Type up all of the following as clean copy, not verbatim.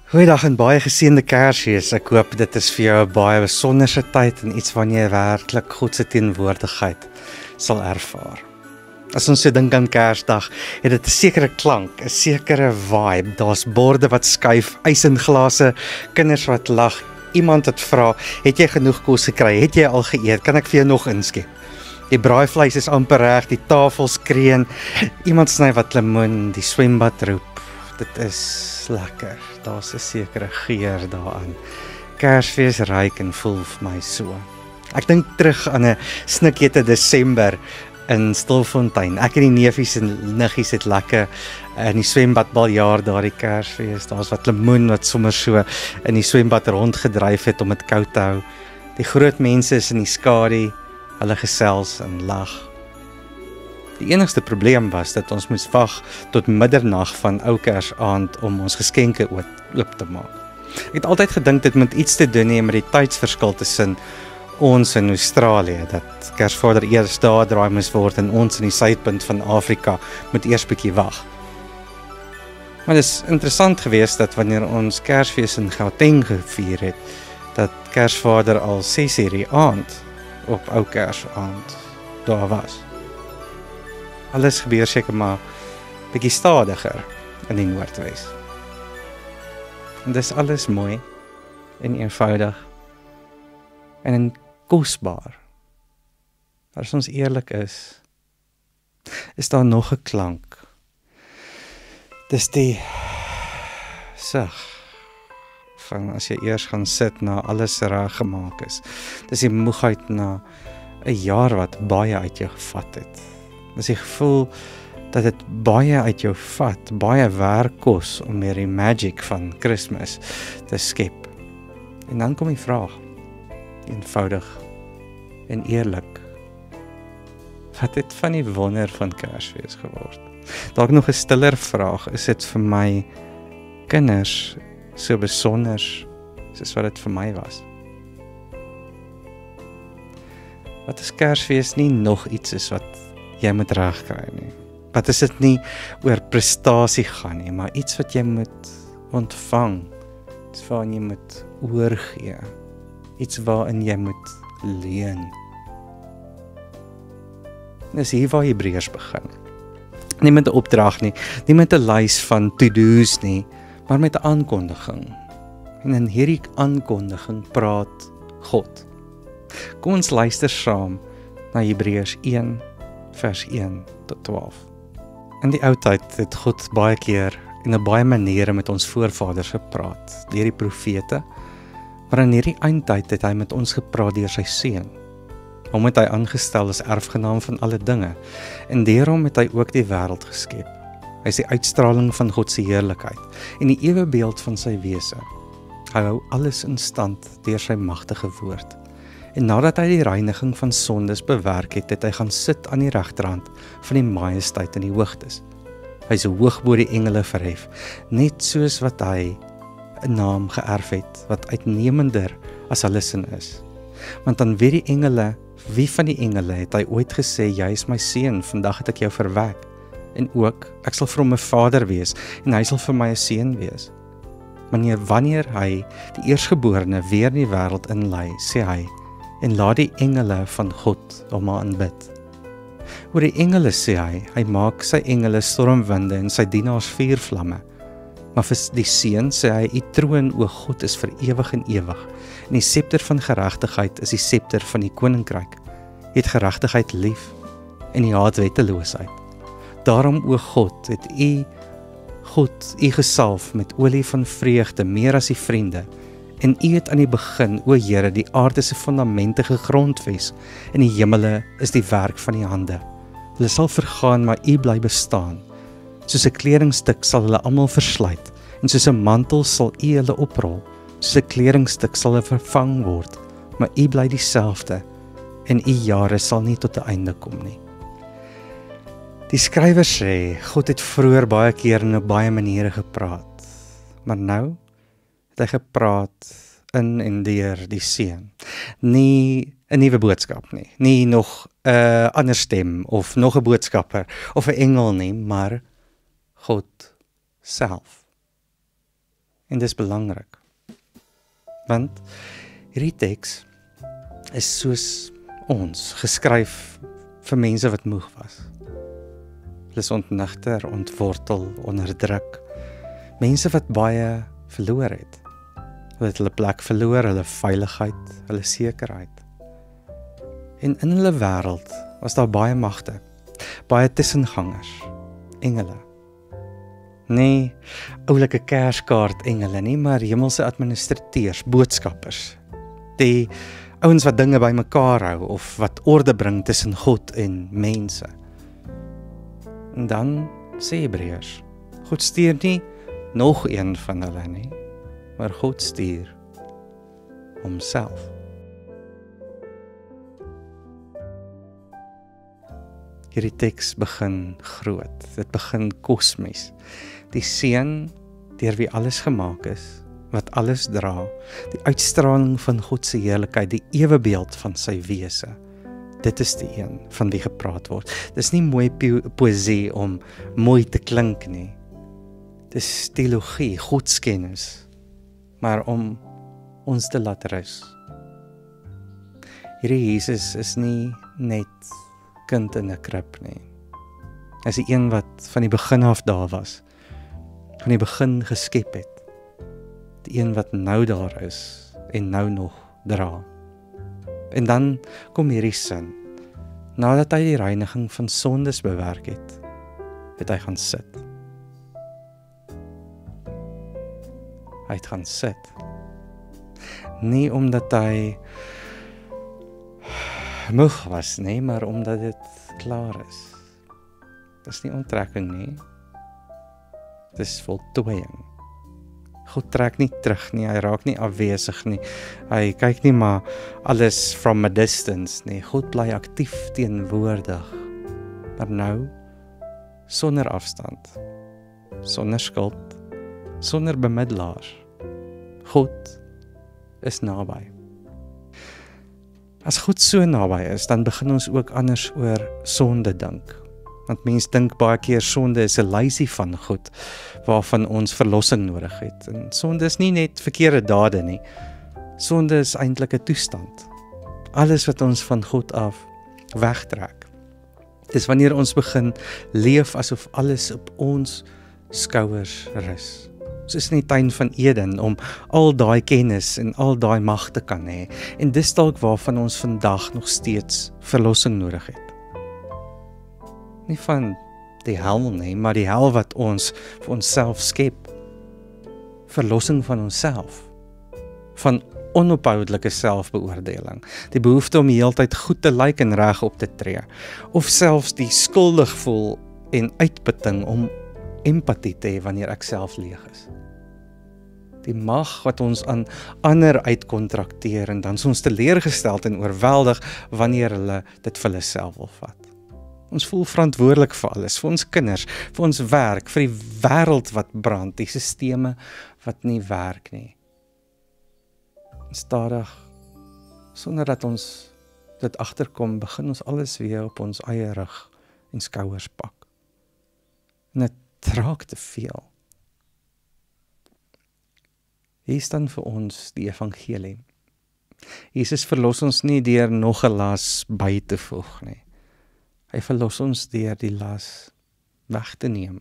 Goeiedag en baie geseënde Kersfees. Ek hoop dit is vir jou 'n baie besonderse tyd en iets waarna jy werklik God se teenwoordigheid sal ervaar. As ons so dink aan Kersdag, het dit 'n sekere klank, 'n sekere vibe. Daar's borde wat skuif, ysenglase, kinders wat lag, iemand wat vra, "Het jy genoeg kos gekry? Het jy al geëet? Kan ek vir jou nog inskep?" Die braaivleis is amper reg, die tafel skreeu, iemand sny wat lemoen, die swembad roep. Dit is lekker. Daar's 'n sekere geur daaraan. Kersfees ruik en voel vir my so. Ek dink terug aan 'n snikhete Desember in Stilfontein. Ek en die neefies en niggies het lekker in die swembad baljaar daardie Kersfees. Daar's wat lemoen wat sommer so in die swembad rondgedryf het om dit koud te hou. Die groot mense is in die skadu, hulle gesels en lag. Die enigste probleem was dat ons moes wag tot middernag van ou Kersaand om ons geskenke oop te maak. Ek het altyd gedink dit moet iets te doen hê met die tydsverskil tussen ons in Australië, dat Kersvader eers daar draai moes word en ons in die suidpunt van Afrika moet eers bietjie wag. Maar dit is interessant geweest dat wanneer ons Kersfees in Gauteng gevier het, dat Kersvader al 6:00 die aand op ou Kersaand daar was. Alles gebeur seker maar bietjie stadiger in die Noordwes. En dis alles mooi en eenvoudig en kosbaar. Maar as ons eerlik is daar nog 'n klank. Dis die sug van as jy eers gaan sit na alles reg gemaak is. Dis die moegheid na 'n jaar wat baie uit jou gevat het. Dis die gevoel dat dit baie uit jou vat, baie werk kos om weer die magic van Kersfees te skep. En dan kom die vraag, eenvoudig en eerlik, wat het van die wonder van Kersfees geword? Dalk nog 'n stiller vraag, is dit vir my kinders so besonder soos wat dit vir my was? Wat is Kersfees nie nog iets is wat jy moet regkry nie? Wat is dit nie oor prestasie gaan nie, maar iets wat jy moet ontvang, iets waarin jy moet oorgee, iets waarin jy moet leen. Dis hier waar Hebreërs begin. Nie met 'n opdrag nie, nie met 'n lys van to-do's nie, maar met 'n aankondiging. En in hierdie aankondiging praat God. Kom ons luister saam na Hebreërs 1 vers 1 tot 12. In die ou tyd het God baie keer en op baie maniere met ons voorvaders gepraat, deur die profete, maar in hierdie eindtyd het hy met ons gepraat deur sy seun. Hom het hy aangestel as erfgenaam van alle dinge, en deur hom het hy ook die wêreld geskep. Hy is die uitstraling van God se heerlikheid en die ewe beeld van sy wese. Hy hou alles in stand deur sy magtige woord. En nadat hy die reiniging van sondes bewerk het, het hy gaan sit aan die regterhand van die majesteit in die hoogtes. Hy is hoog bo die engele verhef, net soos wat hy 'n naam geërf het, wat uitnemender as hulle sin is. Want aan wie van die engele het hy ooit gesê, jy is my seun, vandag het ek jou verwek. En ook, ek sal vir hom 'n vader wees, en hy sal vir my 'n seun wees. Wanneer hy die eerstgeborene weer in die wêreld inlei, sê hy, en laat die engele van God hom aanbid. Oor die engele sê hy maak sy engele stormwinde en sy dienaars vuurvlamme. Maar vir die seun sê hy, u troon, o God, is vir ewig en ewig, en die scepter van geregtigheid is die scepter van die koninkryk. U het geregtigheid lief, en u haat wetteloosheid. Daarom, o God, het u gesalf met olie van vreugde, meer as die vriende, en u het aan die begin, o Here, die aarde se fundamente gegrondves, en die hemele is die werk van die hande. Hulle sal vergaan, maar u bly bestaan. Soos 'n kledingstuk sal hulle almal versluit, en soos 'n mantel sal u hulle oprol. Soos 'n kledingstuk sal hulle vervang word, maar u bly dieselfde, en u jare sal nie tot 'n einde kom nie. Die skrywer sê, God het vroeër baie keer en op baie maniere gepraat, maar nou het hy gepraat in en deur die seun. Nie 'n nuwe boodskap nie, nie nog 'n ander stem, of nog 'n boodskapper, of 'n engel nie, maar God self. En dis belangrik. Want hierdie teks is soos ons, geskryf vir mense wat moeg was. Hulle is ontnigter, ontwortel, onderdruk. Mense wat baie verloor het. Hulle het hulle plek verloor, hulle veiligheid, hulle sekerheid. En in hulle wêreld was daar baie magte, baie tussengangers, engele. Nee, oulike kerskaart engele nie, maar hemelse administrateurs, boodskappers. Die ouens wat dinge bymekaar hou of wat orde bring tussen God en mense. En dan sê Hebreërs, God stuur nie nog een van hulle nie, maar God stuur homself. Hierdie teks begin groot, dit begin kosmies. Die Seun, deur wie alles gemaak is, wat alles dra, die uitstraling van God se heerlikheid, die ewebeeld van sy wese. Dit is die een van wie gepraat word. Dis nie mooi poësie om mooi te klink nie. Dis teologie, godskennis, maar om ons te laat rus. Hierdie Jesus is nie net kind in 'n krib nie. Hy is die een wat van die begin af daar was, van die begin geskep het. Die een wat nou daar is en nou nog dra. En dan kom hierdie sin. Nadat hy die reiniging van sondes bewerk het, het hy gaan sit. Hy het gaan sit. Nie omdat hy moeg was nie, maar omdat dit klaar is. Dis nie onttrekking nie. Dis voltooiing. God trek nie terug nie, hy raak nie afwesig nie, hy kyk nie maar alles from a distance nie, God bly aktief teenwoordig, maar nou, sonder afstand, sonder skuld, sonder bemiddelaar, God is naby. As God so naby is, dan begin ons ook anders oor sonde dink. Want mens dink baie keer sonde is 'n lysie van goed, waarvan ons verlossing nodig het. En sonde is nie net verkeerde dade nie. Sonde is eintlik 'n toestand. Alles wat ons van God af wegtrek. Dis wanneer ons begin leef asof alles op ons skouers rus. Soos in die tuin van Eden, om al daai kennis en al daai mag te kan hê. En dis dalk waarvan ons vandag nog steeds verlossing nodig het. Nie van die hel nie, maar die hel wat ons vir onsself skep. Verlossing van onsself. Van onophoudelike selfbeoordeling. Die behoefte om die heeltyd goed te lyk en reg op te tree. Of selfs die skuldig voel en uitputting om empatie te hê wanneer ek self leeg is. Die mag wat ons aan ander uitkontrakteer en dan is ons teleurgesteld en oorweldig wanneer hulle dit vir hulle self wil vat. Ons voel verantwoordelik vir alles, vir ons kinders, vir ons werk, vir die wêreld wat brand, die sisteme wat nie werk nie. En stadig, sonder dat ons dit agterkom, begin ons alles weer op ons eie rug en skouers pak. En dit raak te veel. Hier staan vir ons die evangelie. Jesus verlos ons nie deur nog 'n las by te voeg nie. Hy verlos ons deur die las weg te neem.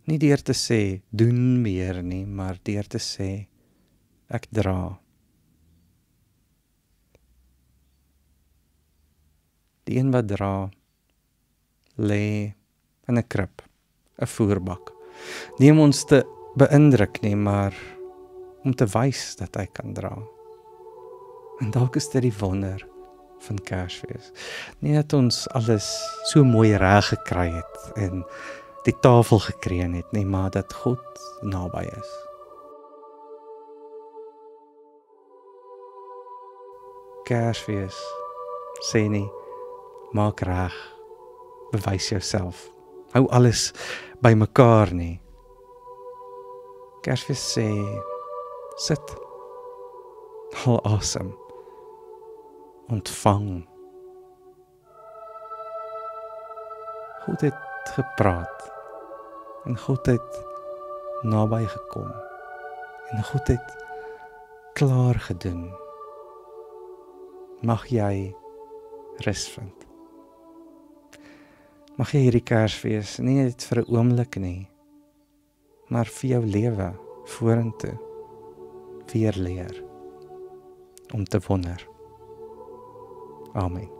Nie deur te sê, doen meer nie, maar deur te sê, ek dra. Die een wat dra, lê in 'n krib, 'n voerbak. Nie om ons te beïndruk nie, maar om te wys dat hy kan dra. En dalk is dit die wonder van Kersfees. Nie dat ons alles so mooi reg gekry het en die tafel gekreën het nie, maar dat God naby is. Kersfees sê nie, maak reg, bewys jouself, hou alles by mekaar nie. Kersfees sê, sit, haal asem, ontvang. God het gepraat en God het naby gekom en goed het klaar gedoen. Mag jy rus vind. Mag jy hierdie Kersfees nie net vir 'n oomblik nie, maar vir jou lewe vorentoe weer leer om te wonder. Amen.